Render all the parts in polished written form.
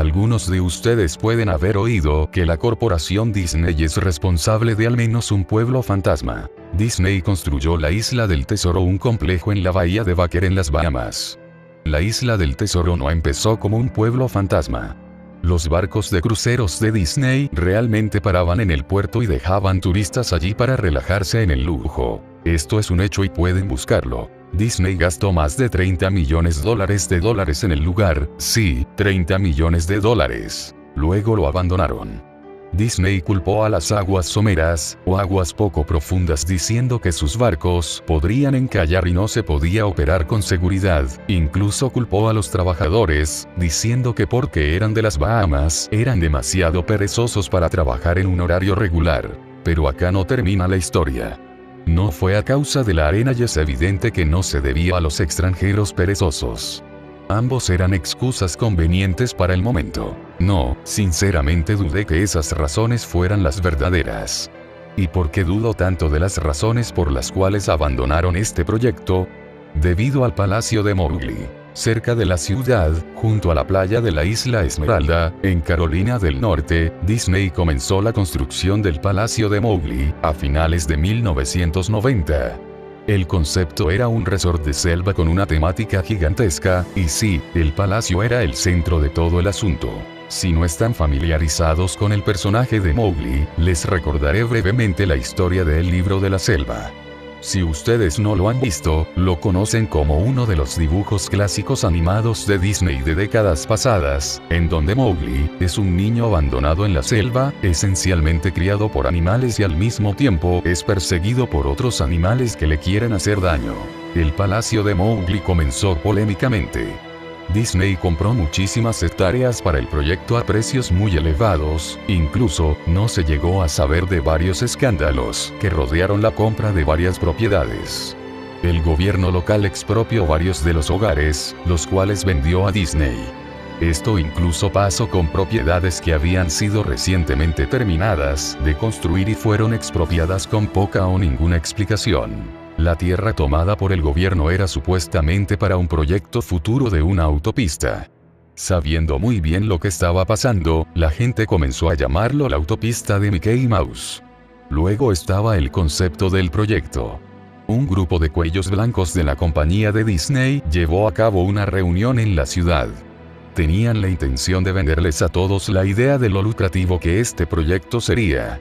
Algunos de ustedes pueden haber oído que la corporación Disney es responsable de al menos un pueblo fantasma. Disney construyó la Isla del Tesoro, un complejo en la bahía de Baker en las Bahamas. La Isla del Tesoro no empezó como un pueblo fantasma. Los barcos de cruceros de Disney realmente paraban en el puerto y dejaban turistas allí para relajarse en el lujo. Esto es un hecho y pueden buscarlo. Disney gastó más de $30 millones en el lugar, sí, $30 millones. Luego lo abandonaron. Disney culpó a las aguas someras, o aguas poco profundas, diciendo que sus barcos podrían encallar y no se podía operar con seguridad. Incluso culpó a los trabajadores, diciendo que porque eran de las Bahamas, eran demasiado perezosos para trabajar en un horario regular. Pero acá no termina la historia. No fue a causa de la arena y es evidente que no se debía a los extranjeros perezosos. Ambos eran excusas convenientes para el momento. No, sinceramente dudé que esas razones fueran las verdaderas. ¿Y por qué dudo tanto de las razones por las cuales abandonaron este proyecto? Debido al Palacio de Mowgli. Cerca de la ciudad, junto a la playa de la Isla Esmeralda, en Carolina del Norte, Disney comenzó la construcción del Palacio de Mowgli, a finales de 1990. El concepto era un resort de selva con una temática gigantesca, y sí, el palacio era el centro de todo el asunto. Si no están familiarizados con el personaje de Mowgli, les recordaré brevemente la historia del libro de la selva. Si ustedes no lo han visto, lo conocen como uno de los dibujos clásicos animados de Disney de décadas pasadas, en donde Mowgli es un niño abandonado en la selva, esencialmente criado por animales y al mismo tiempo es perseguido por otros animales que le quieren hacer daño. El Palacio de Mowgli comenzó polémicamente. Disney compró muchísimas hectáreas para el proyecto a precios muy elevados, incluso, no se llegó a saber de varios escándalos que rodearon la compra de varias propiedades. El gobierno local expropió varios de los hogares, los cuales vendió a Disney. Esto incluso pasó con propiedades que habían sido recientemente terminadas de construir y fueron expropiadas con poca o ninguna explicación. La tierra tomada por el gobierno era supuestamente para un proyecto futuro de una autopista. Sabiendo muy bien lo que estaba pasando, la gente comenzó a llamarlo la autopista de Mickey Mouse. Luego estaba el concepto del proyecto. Un grupo de cuellos blancos de la compañía de Disney llevó a cabo una reunión en la ciudad. Tenían la intención de venderles a todos la idea de lo lucrativo que este proyecto sería.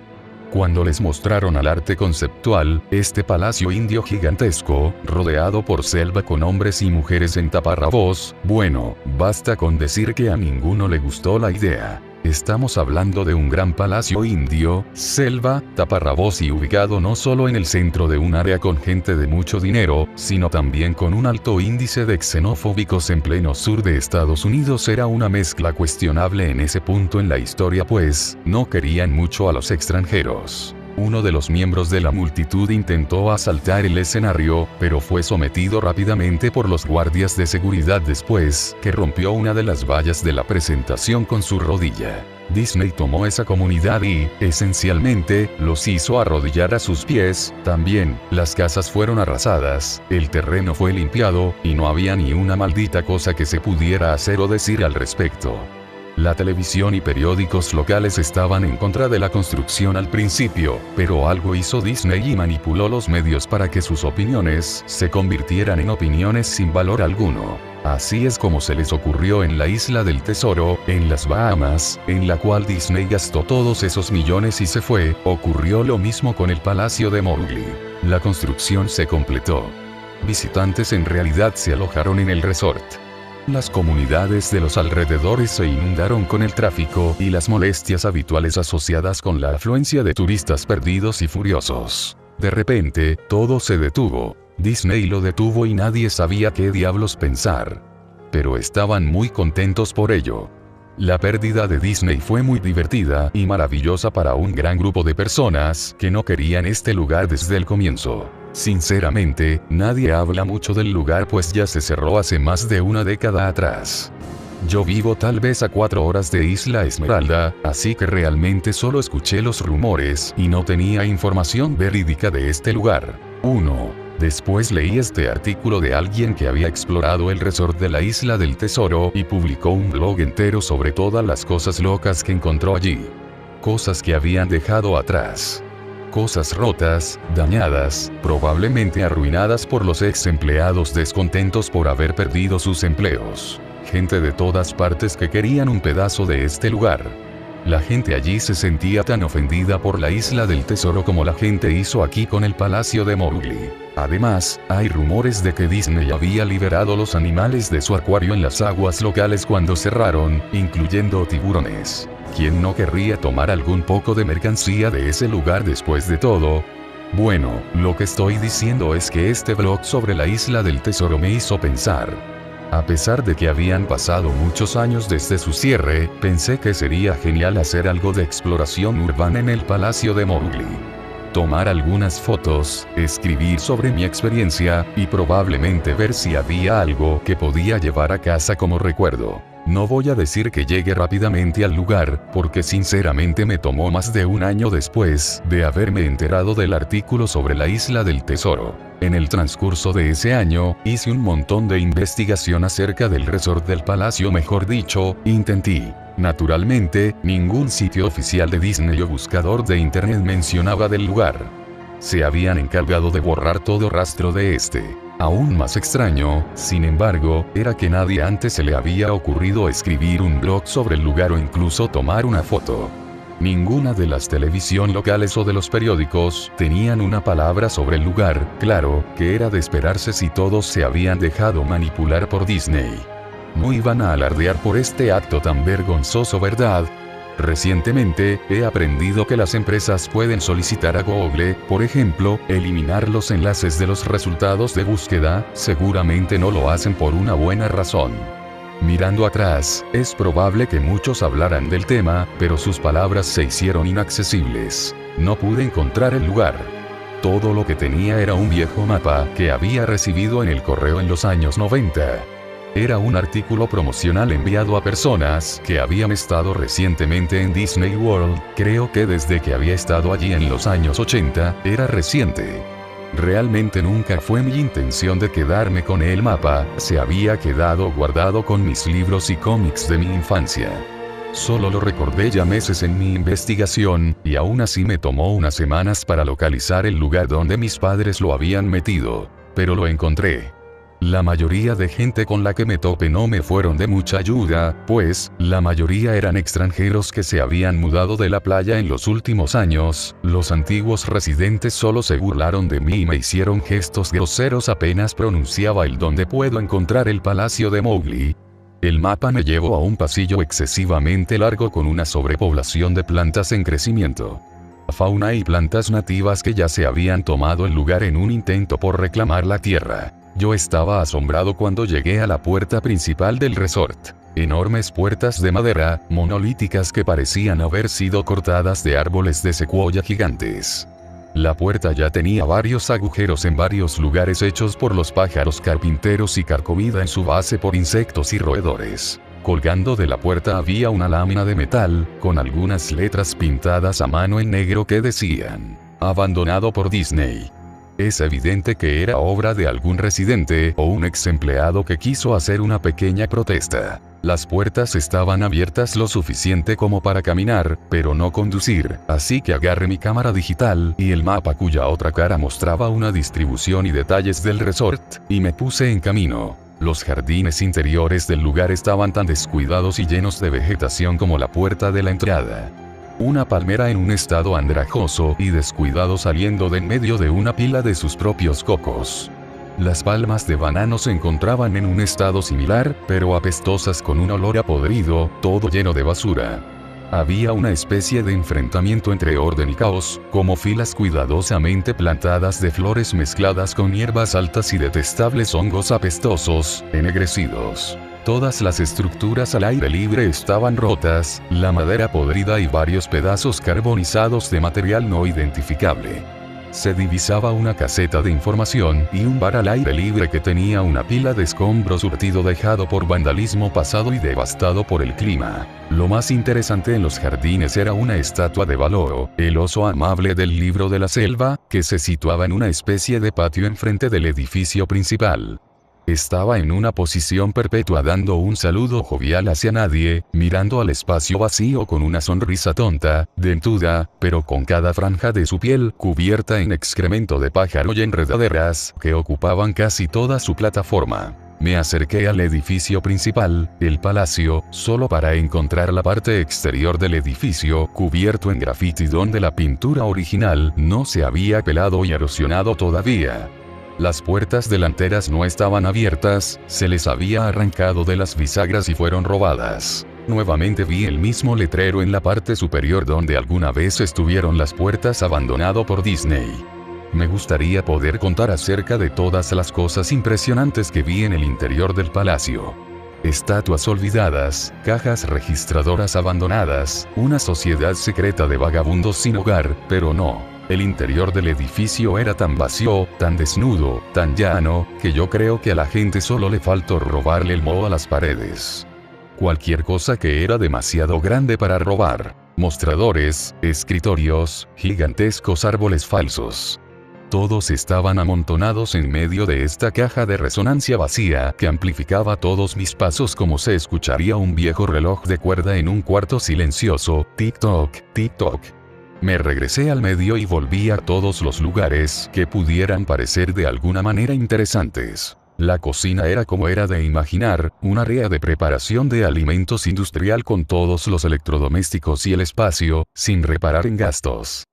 Cuando les mostraron al arte conceptual, este palacio indio gigantesco, rodeado por selva con hombres y mujeres en taparrabos, bueno, basta con decir que a ninguno le gustó la idea. Estamos hablando de un gran palacio indio, selva, taparrabos y ubicado no solo en el centro de un área con gente de mucho dinero, sino también con un alto índice de xenofóbicos en pleno sur de Estados Unidos. Era una mezcla cuestionable en ese punto en la historia, pues, no querían mucho a los extranjeros. Uno de los miembros de la multitud intentó asaltar el escenario, pero fue sometido rápidamente por los guardias de seguridad después que rompió una de las vallas de la presentación con su rodilla. Disney tomó esa comunidad y, esencialmente, los hizo arrodillar a sus pies. También, las casas fueron arrasadas, el terreno fue limpiado, y no había ni una maldita cosa que se pudiera hacer o decir al respecto. La televisión y periódicos locales estaban en contra de la construcción al principio, pero algo hizo Disney y manipuló los medios para que sus opiniones se convirtieran en opiniones sin valor alguno. Así es como se les ocurrió en la Isla del Tesoro, en las Bahamas, en la cual Disney gastó todos esos millones y se fue. Ocurrió lo mismo con el Palacio de Mowgli. La construcción se completó. Visitantes en realidad se alojaron en el resort. Las comunidades de los alrededores se inundaron con el tráfico y las molestias habituales asociadas con la afluencia de turistas perdidos y furiosos. De repente, todo se detuvo. Disney lo detuvo y nadie sabía qué diablos pensar. Pero estaban muy contentos por ello. La pérdida de Disney fue muy divertida y maravillosa para un gran grupo de personas que no querían este lugar desde el comienzo. Sinceramente, nadie habla mucho del lugar pues ya se cerró hace más de una década atrás. Yo vivo tal vez a 4 horas de Isla Esmeralda, así que realmente solo escuché los rumores y no tenía información verídica de este lugar. 1. Después leí este artículo de alguien que había explorado el resort de la Isla del Tesoro y publicó un blog entero sobre todas las cosas locas que encontró allí. Cosas que habían dejado atrás. Cosas rotas, dañadas, probablemente arruinadas por los ex empleados descontentos por haber perdido sus empleos. Gente de todas partes que querían un pedazo de este lugar. La gente allí se sentía tan ofendida por la Isla del Tesoro como la gente hizo aquí con el Palacio de Mowgli. Además, hay rumores de que Disney había liberado los animales de su acuario en las aguas locales cuando cerraron, incluyendo tiburones. ¿Quién no querría tomar algún poco de mercancía de ese lugar después de todo? Bueno, lo que estoy diciendo es que este blog sobre la Isla del Tesoro me hizo pensar. A pesar de que habían pasado muchos años desde su cierre, pensé que sería genial hacer algo de exploración urbana en el Palacio de Mowgli. Tomar algunas fotos, escribir sobre mi experiencia, y probablemente ver si había algo que podía llevar a casa como recuerdo. No voy a decir que llegué rápidamente al lugar, porque sinceramente me tomó más de un año después de haberme enterado del artículo sobre la Isla del Tesoro. En el transcurso de ese año, hice un montón de investigación acerca del resort del palacio, mejor dicho, intenté. Naturalmente, ningún sitio oficial de Disney o buscador de internet mencionaba del lugar. Se habían encargado de borrar todo rastro de este. Aún más extraño, sin embargo, era que nadie antes se le había ocurrido escribir un blog sobre el lugar o incluso tomar una foto. Ninguna de las televisión locales o de los periódicos tenían una palabra sobre el lugar, claro, que era de esperarse si todos se habían dejado manipular por Disney. No iban a alardear por este acto tan vergonzoso, ¿verdad? Recientemente, he aprendido que las empresas pueden solicitar a Google, por ejemplo, eliminar los enlaces de los resultados de búsqueda. Seguramente no lo hacen por una buena razón. Mirando atrás, es probable que muchos hablaran del tema, pero sus palabras se hicieron inaccesibles. No pude encontrar el lugar. Todo lo que tenía era un viejo mapa que había recibido en el correo en los años 90. Era un artículo promocional enviado a personas que habían estado recientemente en Disney World. Creo que desde que había estado allí en los años 80, era reciente. Realmente nunca fue mi intención de quedarme con el mapa, se había quedado guardado con mis libros y cómics de mi infancia. Solo lo recordé ya meses en mi investigación, y aún así me tomó unas semanas para localizar el lugar donde mis padres lo habían metido. Pero lo encontré. La mayoría de gente con la que me topé no me fueron de mucha ayuda, pues, la mayoría eran extranjeros que se habían mudado de la playa en los últimos años. Los antiguos residentes solo se burlaron de mí y me hicieron gestos groseros apenas pronunciaba el "¿Dónde puedo encontrar el Palacio de Mowgli?". El mapa me llevó a un pasillo excesivamente largo con una sobrepoblación de plantas en crecimiento. Fauna y plantas nativas que ya se habían tomado el lugar en un intento por reclamar la tierra. Yo estaba asombrado cuando llegué a la puerta principal del resort. Enormes puertas de madera, monolíticas que parecían haber sido cortadas de árboles de secuoya gigantes. La puerta ya tenía varios agujeros en varios lugares hechos por los pájaros carpinteros y carcomida en su base por insectos y roedores. Colgando de la puerta había una lámina de metal, con algunas letras pintadas a mano en negro que decían: "Abandonado por Disney". Es evidente que era obra de algún residente o un ex empleado que quiso hacer una pequeña protesta. Las puertas estaban abiertas lo suficiente como para caminar, pero no conducir, así que agarré mi cámara digital y el mapa cuya otra cara mostraba una distribución y detalles del resort, y me puse en camino. Los jardines interiores del lugar estaban tan descuidados y llenos de vegetación como la puerta de la entrada. Una palmera en un estado andrajoso y descuidado saliendo de en medio de una pila de sus propios cocos. Las palmas de banano se encontraban en un estado similar, pero apestosas con un olor a podrido, todo lleno de basura. Había una especie de enfrentamiento entre orden y caos, como filas cuidadosamente plantadas de flores mezcladas con hierbas altas y detestables hongos apestosos, ennegrecidos. Todas las estructuras al aire libre estaban rotas, la madera podrida y varios pedazos carbonizados de material no identificable. Se divisaba una caseta de información y un bar al aire libre que tenía una pila de escombros surtido dejado por vandalismo pasado y devastado por el clima. Lo más interesante en los jardines era una estatua de Baloo, el oso amable del libro de la selva, que se situaba en una especie de patio enfrente del edificio principal. Estaba en una posición perpetua dando un saludo jovial hacia nadie, mirando al espacio vacío con una sonrisa tonta, dentuda, pero con cada franja de su piel cubierta en excremento de pájaro y enredaderas que ocupaban casi toda su plataforma. Me acerqué al edificio principal, el palacio, solo para encontrar la parte exterior del edificio cubierto en grafiti donde la pintura original no se había pelado y erosionado todavía. Las puertas delanteras no estaban abiertas, se les había arrancado de las bisagras y fueron robadas. Nuevamente vi el mismo letrero en la parte superior donde alguna vez estuvieron las puertas abandonado por Disney. Me gustaría poder contar acerca de todas las cosas impresionantes que vi en el interior del palacio. Estatuas olvidadas, cajas registradoras abandonadas, una sociedad secreta de vagabundos sin hogar, pero no. El interior del edificio era tan vacío, tan desnudo, tan llano, que yo creo que a la gente solo le faltó robarle el moho a las paredes. Cualquier cosa que era demasiado grande para robar. Mostradores, escritorios, gigantescos árboles falsos. Todos estaban amontonados en medio de esta caja de resonancia vacía que amplificaba todos mis pasos como se escucharía un viejo reloj de cuerda en un cuarto silencioso, tic-toc, tic-toc. Me regresé al medio y volví a todos los lugares que pudieran parecer de alguna manera interesantes. La cocina era como era de imaginar, un área de preparación de alimentos industrial con todos los electrodomésticos y el espacio, sin reparar en gastos.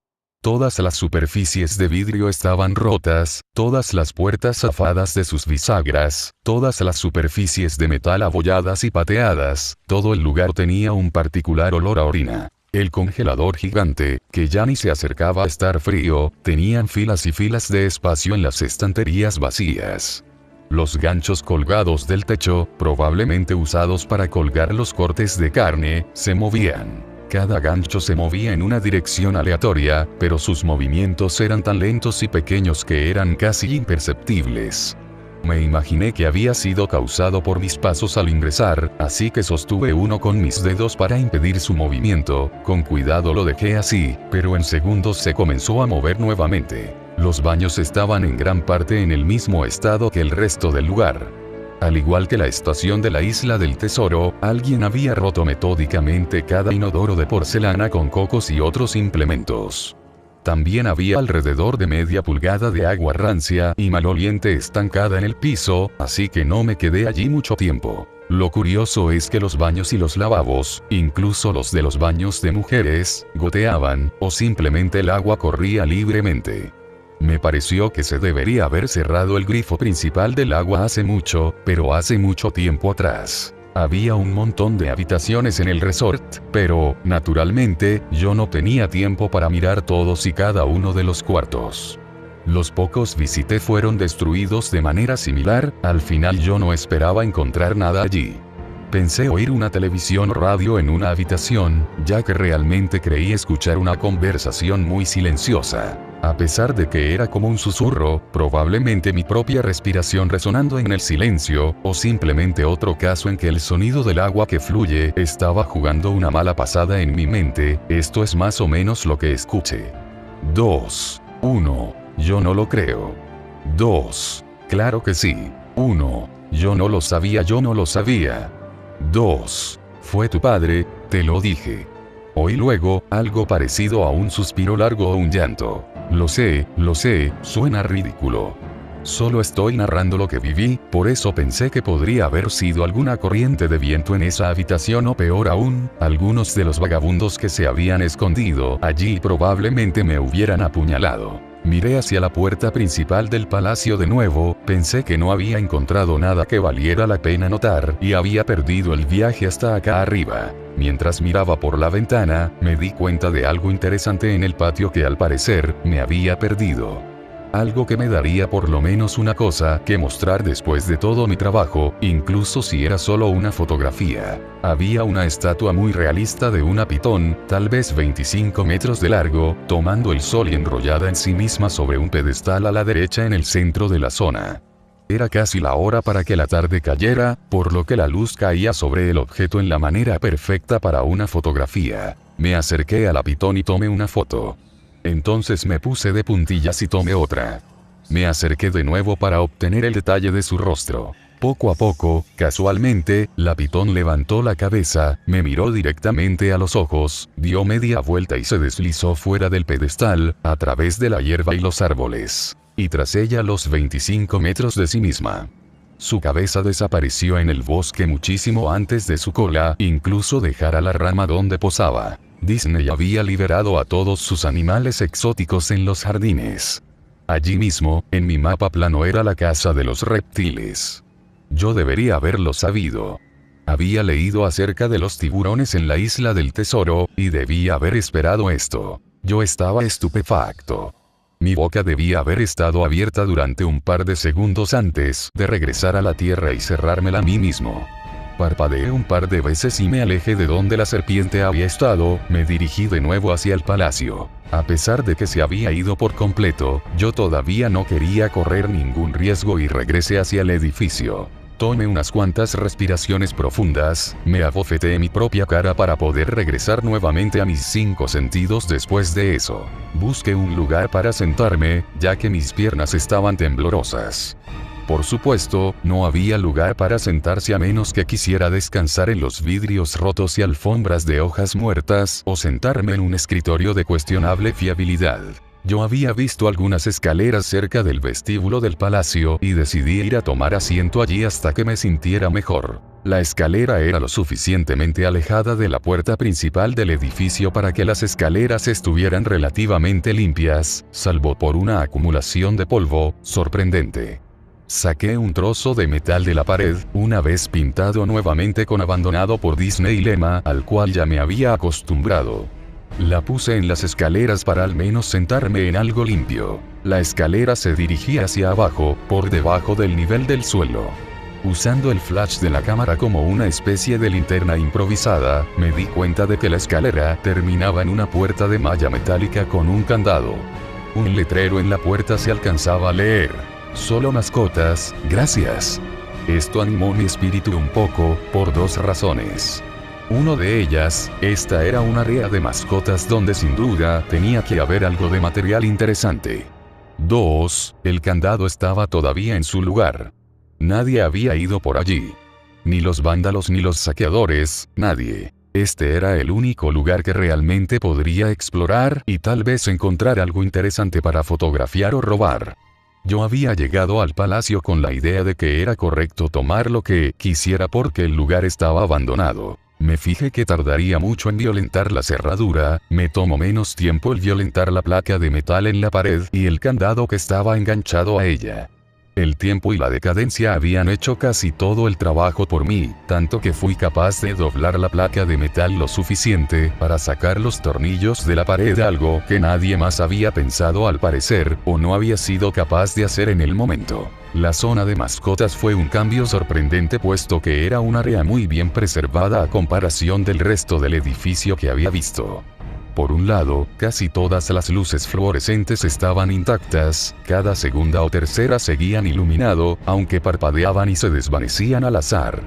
Todas las superficies de vidrio estaban rotas, todas las puertas zafadas de sus bisagras, todas las superficies de metal abolladas y pateadas, todo el lugar tenía un particular olor a orina. El congelador gigante, que ya ni se acercaba a estar frío, tenían filas y filas de espacio en las estanterías vacías. Los ganchos colgados del techo, probablemente usados para colgar los cortes de carne, se movían. Cada gancho se movía en una dirección aleatoria, pero sus movimientos eran tan lentos y pequeños que eran casi imperceptibles. Me imaginé que había sido causado por mis pasos al ingresar, así que sostuve uno con mis dedos para impedir su movimiento, con cuidado lo dejé así, pero en segundos se comenzó a mover nuevamente. Los baños estaban en gran parte en el mismo estado que el resto del lugar. Al igual que la estación de la Isla del Tesoro, alguien había roto metódicamente cada inodoro de porcelana con cocos y otros implementos. También había alrededor de media pulgada de agua rancia y maloliente estancada en el piso, así que no me quedé allí mucho tiempo. Lo curioso es que los baños y los lavabos, incluso los de los baños de mujeres, goteaban, o simplemente el agua corría libremente. Me pareció que se debería haber cerrado el grifo principal del agua hace mucho, pero hace mucho tiempo atrás. Había un montón de habitaciones en el resort, pero, naturalmente, yo no tenía tiempo para mirar todos y cada uno de los cuartos. Los pocos visité fueron destruidos de manera similar, al final yo no esperaba encontrar nada allí. Pensé oír una televisión o radio en una habitación, ya que realmente creí escuchar una conversación muy silenciosa. A pesar de que era como un susurro, probablemente mi propia respiración resonando en el silencio, o simplemente otro caso en que el sonido del agua que fluye estaba jugando una mala pasada en mi mente. Esto es más o menos lo que escuché. 2. 1. Yo no lo creo. 2. Claro que sí. 1. Yo no lo sabía, yo no lo sabía. 2. Fue tu padre, te lo dije. Oí luego, algo parecido a un suspiro largo o un llanto. Lo sé, suena ridículo. Solo estoy narrando lo que viví, por eso pensé que podría haber sido alguna corriente de viento en esa habitación o peor aún, algunos de los vagabundos que se habían escondido allí probablemente me hubieran apuñalado. Miré hacia la puerta principal del palacio de nuevo, pensé que no había encontrado nada que valiera la pena notar y había perdido el viaje hasta acá arriba. Mientras miraba por la ventana, me di cuenta de algo interesante en el patio que al parecer, me había perdido. Algo que me daría por lo menos una cosa que mostrar después de todo mi trabajo, incluso si era solo una fotografía. Había una estatua muy realista de una pitón, tal vez 25 metros de largo, tomando el sol y enrollada en sí misma sobre un pedestal a la derecha en el centro de la zona. Era casi la hora para que la tarde cayera, por lo que la luz caía sobre el objeto en la manera perfecta para una fotografía. Me acerqué a la pitón y tomé una foto. Entonces me puse de puntillas y tomé otra. Me acerqué de nuevo para obtener el detalle de su rostro. Poco a poco, casualmente, la pitón levantó la cabeza, me miró directamente a los ojos, dio media vuelta y se deslizó fuera del pedestal, a través de la hierba y los árboles. Y tras ella los 25 metros de sí misma. Su cabeza desapareció en el bosque muchísimo antes de su cola, incluso dejar a la rama donde posaba. Disney había liberado a todos sus animales exóticos en los jardines. Allí mismo, en mi mapa plano era la casa de los reptiles. Yo debería haberlo sabido. Había leído acerca de los tiburones en la isla del tesoro, y debía haber esperado esto. Yo estaba estupefacto. Mi boca debía haber estado abierta durante un par de segundos antes de regresar a la tierra y cerrármela a mí mismo. Parpadeé un par de veces y me alejé de donde la serpiente había estado, me dirigí de nuevo hacia el palacio. A pesar de que se había ido por completo, yo todavía no quería correr ningún riesgo y regresé hacia el edificio. Tomé unas cuantas respiraciones profundas, me abofeteé mi propia cara para poder regresar nuevamente a mis 5 sentidos después de eso. Busqué un lugar para sentarme, ya que mis piernas estaban temblorosas. Por supuesto, no había lugar para sentarse a menos que quisiera descansar en los vidrios rotos y alfombras de hojas muertas, o sentarme en un escritorio de cuestionable fiabilidad. Yo había visto algunas escaleras cerca del vestíbulo del palacio y decidí ir a tomar asiento allí hasta que me sintiera mejor. La escalera era lo suficientemente alejada de la puerta principal del edificio para que las escaleras estuvieran relativamente limpias, salvo por una acumulación de polvo sorprendente. Saqué un trozo de metal de la pared, una vez pintado nuevamente con abandonado por Disney lema al cual ya me había acostumbrado. La puse en las escaleras para al menos sentarme en algo limpio. La escalera se dirigía hacia abajo, por debajo del nivel del suelo. Usando el flash de la cámara como una especie de linterna improvisada, me di cuenta de que la escalera terminaba en una puerta de malla metálica con un candado. Un letrero en la puerta se alcanzaba a leer: "Solo mascotas, gracias". Esto animó mi espíritu un poco, por 2 razones. Una de ellas, esta era un área de mascotas donde sin duda tenía que haber algo de material interesante. 2, el candado estaba todavía en su lugar. Nadie había ido por allí. Ni los vándalos ni los saqueadores, nadie. Este era el único lugar que realmente podría explorar y tal vez encontrar algo interesante para fotografiar o robar. Yo había llegado al palacio con la idea de que era correcto tomar lo que quisiera porque el lugar estaba abandonado. Me fijé que tardaría mucho en violentar la cerradura, me tomó menos tiempo el violentar la placa de metal en la pared y el candado que estaba enganchado a ella. El tiempo y la decadencia habían hecho casi todo el trabajo por mí, tanto que fui capaz de doblar la placa de metal lo suficiente para sacar los tornillos de la pared, algo que nadie más había pensado al parecer, o no había sido capaz de hacer en el momento. La zona de mascotas fue un cambio sorprendente puesto que era un área muy bien preservada a comparación del resto del edificio que había visto. Por un lado, casi todas las luces fluorescentes estaban intactas, cada segunda o tercera seguían iluminado, aunque parpadeaban y se desvanecían al azar.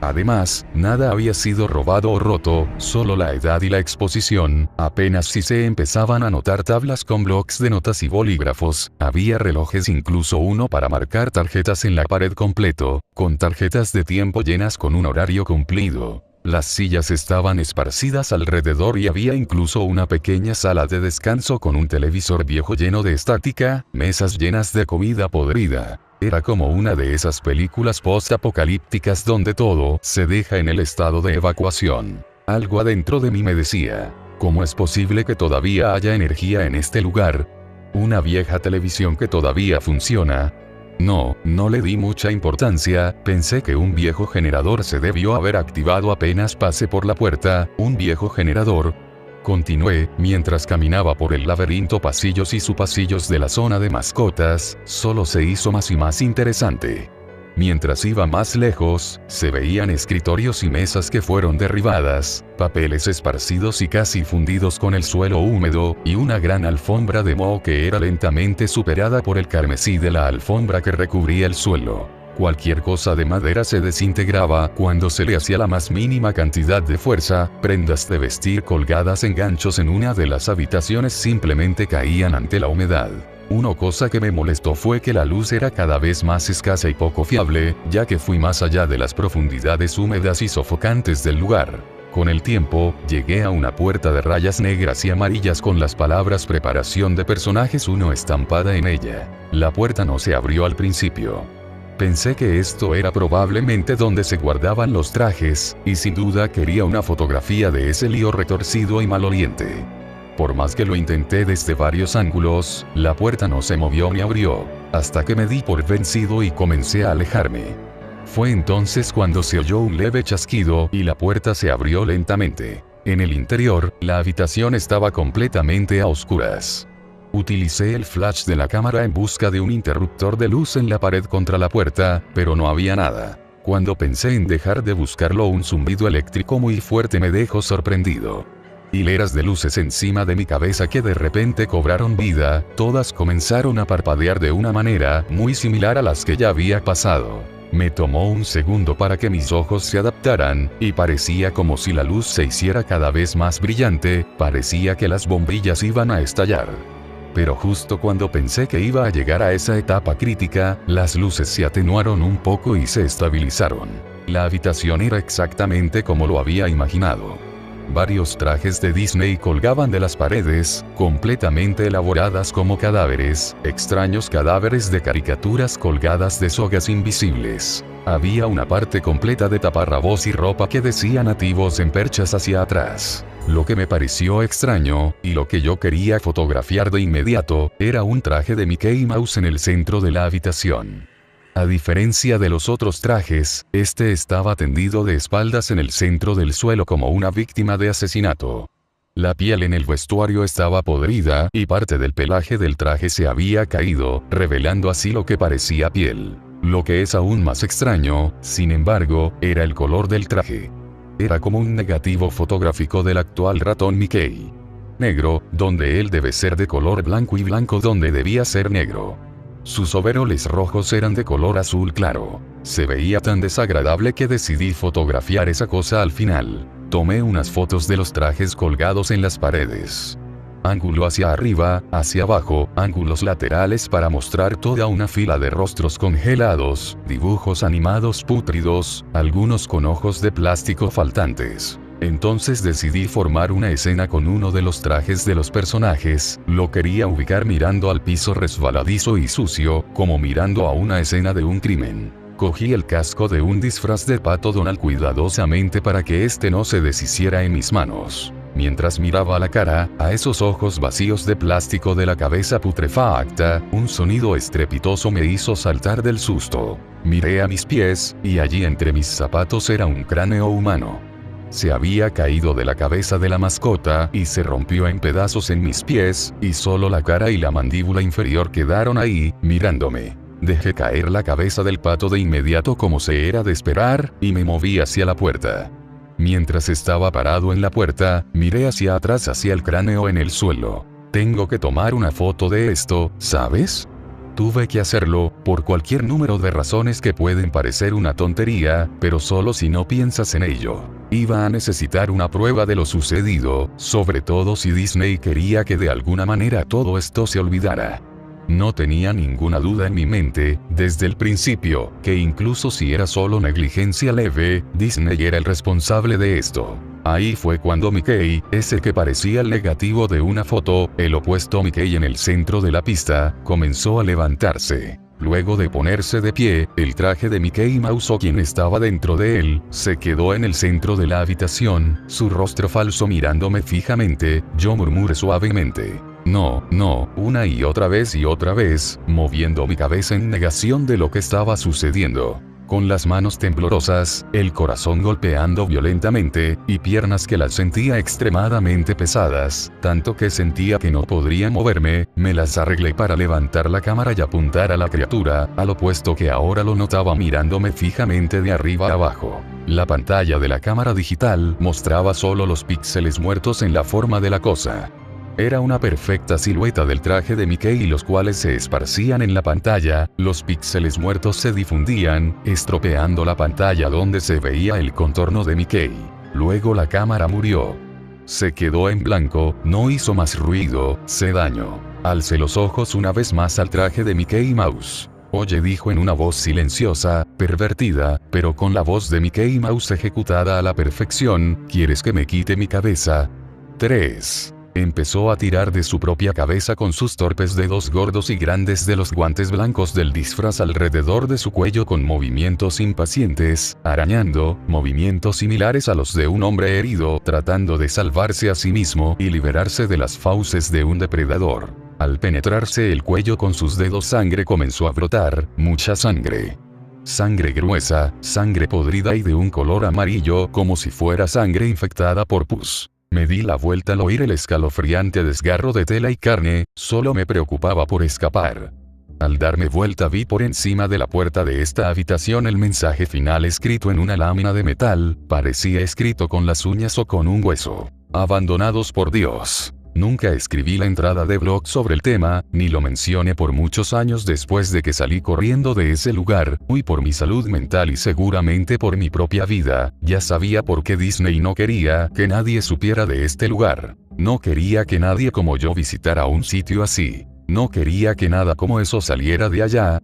Además, nada había sido robado o roto, solo la edad y la exposición, apenas si se empezaban a notar tablas con blocs de notas y bolígrafos, había relojes, incluso uno para marcar tarjetas en la pared completo, con tarjetas de tiempo llenas con un horario cumplido. Las sillas estaban esparcidas alrededor y había incluso una pequeña sala de descanso con un televisor viejo lleno de estática, mesas llenas de comida podrida. Era como una de esas películas post-apocalípticas donde todo se deja en el estado de evacuación. Algo adentro de mí me decía: ¿cómo es posible que todavía haya energía en este lugar? ¿Una vieja televisión que todavía funciona? No le di mucha importancia, pensé que un viejo generador se debió haber activado apenas pasé por la puerta. ¿Un viejo generador? Continué, mientras caminaba por el laberinto pasillos y subpasillos de la zona de mascotas, solo se hizo más y más interesante. Mientras iba más lejos, se veían escritorios y mesas que fueron derribadas, papeles esparcidos y casi fundidos con el suelo húmedo, y una gran alfombra de moho que era lentamente superada por el carmesí de la alfombra que recubría el suelo. Cualquier cosa de madera se desintegraba cuando se le hacía la más mínima cantidad de fuerza, prendas de vestir colgadas en ganchos en una de las habitaciones simplemente caían ante la humedad. Una cosa que me molestó fue que la luz era cada vez más escasa y poco fiable, ya que fui más allá de las profundidades húmedas y sofocantes del lugar. Con el tiempo, llegué a una puerta de rayas negras y amarillas con las palabras Preparación de Personajes 1 estampada en ella. La puerta no se abrió al principio. Pensé que esto era probablemente donde se guardaban los trajes, y sin duda quería una fotografía de ese lío retorcido y maloliente. Por más que lo intenté desde varios ángulos, la puerta no se movió ni abrió, hasta que me di por vencido y comencé a alejarme. Fue entonces cuando se oyó un leve chasquido y la puerta se abrió lentamente. En el interior, la habitación estaba completamente a oscuras. Utilicé el flash de la cámara en busca de un interruptor de luz en la pared contra la puerta, pero no había nada. Cuando pensé en dejar de buscarlo, un zumbido eléctrico muy fuerte me dejó sorprendido. Hileras de luces encima de mi cabeza que de repente cobraron vida, todas comenzaron a parpadear de una manera muy similar a las que ya había pasado. Me tomó un segundo para que mis ojos se adaptaran, y parecía como si la luz se hiciera cada vez más brillante, parecía que las bombillas iban a estallar. Pero justo cuando pensé que iba a llegar a esa etapa crítica, las luces se atenuaron un poco y se estabilizaron. La habitación era exactamente como lo había imaginado. Varios trajes de Disney colgaban de las paredes, completamente elaboradas como cadáveres, extraños cadáveres de caricaturas colgadas de sogas invisibles. Había una parte completa de taparrabos y ropa que decía nativos en perchas hacia atrás. Lo que me pareció extraño, y lo que yo quería fotografiar de inmediato, era un traje de Mickey Mouse en el centro de la habitación. A diferencia de los otros trajes, este estaba tendido de espaldas en el centro del suelo como una víctima de asesinato. La piel en el vestuario estaba podrida y parte del pelaje del traje se había caído, revelando así lo que parecía piel. Lo que es aún más extraño, sin embargo, era el color del traje. Era como un negativo fotográfico del actual ratón Mickey. Negro, donde él debe ser de color blanco y blanco donde debía ser negro. Sus overoles rojos eran de color azul claro. Se veía tan desagradable que decidí fotografiar esa cosa al final. Tomé unas fotos de los trajes colgados en las paredes. Ángulo hacia arriba, hacia abajo, ángulos laterales para mostrar toda una fila de rostros congelados, dibujos animados pútridos, algunos con ojos de plástico faltantes. Entonces decidí formar una escena con uno de los trajes de los personajes, lo quería ubicar mirando al piso resbaladizo y sucio, como mirando a una escena de un crimen. Cogí el casco de un disfraz de Pato Donald cuidadosamente para que este no se deshiciera en mis manos. Mientras miraba la cara, a esos ojos vacíos de plástico de la cabeza putrefacta, un sonido estrepitoso me hizo saltar del susto. Miré a mis pies, y allí entre mis zapatos era un cráneo humano. Se había caído de la cabeza de la mascota y se rompió en pedazos en mis pies, y solo la cara y la mandíbula inferior quedaron ahí, mirándome. Dejé caer la cabeza del pato de inmediato como se era de esperar, y me moví hacia la puerta. Mientras estaba parado en la puerta, miré hacia atrás hacia el cráneo en el suelo. Tengo que tomar una foto de esto, ¿sabes? Tuve que hacerlo, por cualquier número de razones que pueden parecer una tontería, pero solo si no piensas en ello. Iba a necesitar una prueba de lo sucedido, sobre todo si Disney quería que de alguna manera todo esto se olvidara. No tenía ninguna duda en mi mente, desde el principio, que incluso si era solo negligencia leve, Disney era el responsable de esto. Ahí fue cuando Mickey, ese que parecía el negativo de una foto, el opuesto Mickey en el centro de la pista, comenzó a levantarse. Luego de ponerse de pie, el traje de Mickey Mouse o quien estaba dentro de él, se quedó en el centro de la habitación, su rostro falso mirándome fijamente. Yo murmuré suavemente: no, no, una y otra vez, moviendo mi cabeza en negación de lo que estaba sucediendo. con las manos temblorosas, el corazón golpeando violentamente, y piernas que las sentía extremadamente pesadas, tanto que sentía que no podría moverme. Me las arreglé para levantar la cámara y apuntar a la criatura, al opuesto que ahora lo notaba mirándome fijamente de arriba a abajo. La pantalla de la cámara digital mostraba solo los píxeles muertos en la forma de la cosa. Era una perfecta silueta del traje de Mickey, los cuales se esparcían en la pantalla. Los píxeles muertos se difundían, estropeando la pantalla donde se veía el contorno de Mickey. Luego la cámara murió. Se quedó en blanco, no hizo más ruido, se dañó. Alcé los ojos una vez más al traje de Mickey Mouse. Oye, dijo en una voz silenciosa, pervertida, pero con la voz de Mickey Mouse ejecutada a la perfección: ¿quieres que me quite mi cabeza? 3. Empezó a tirar de su propia cabeza con sus torpes dedos gordos y grandes de los guantes blancos del disfraz alrededor de su cuello con movimientos impacientes, arañando, movimientos similares a los de un hombre herido tratando de salvarse a sí mismo y liberarse de las fauces de un depredador. Al penetrarse el cuello con sus dedos, sangre comenzó a brotar, mucha sangre. Sangre gruesa, sangre podrida y de un color amarillo como si fuera sangre infectada por pus. Me di la vuelta al oír el escalofriante desgarro de tela y carne, solo me preocupaba por escapar. Al darme vuelta vi por encima de la puerta de esta habitación el mensaje final escrito en una lámina de metal, parecía escrito con las uñas o con un hueso. Abandonados por Dios. Nunca escribí la entrada de blog sobre el tema, ni lo mencioné por muchos años después de que salí corriendo de ese lugar, por mi salud mental y seguramente por mi propia vida. Ya sabía por qué Disney no quería que nadie supiera de este lugar. No quería que nadie como yo visitara un sitio así. No quería que nada como eso saliera de allá.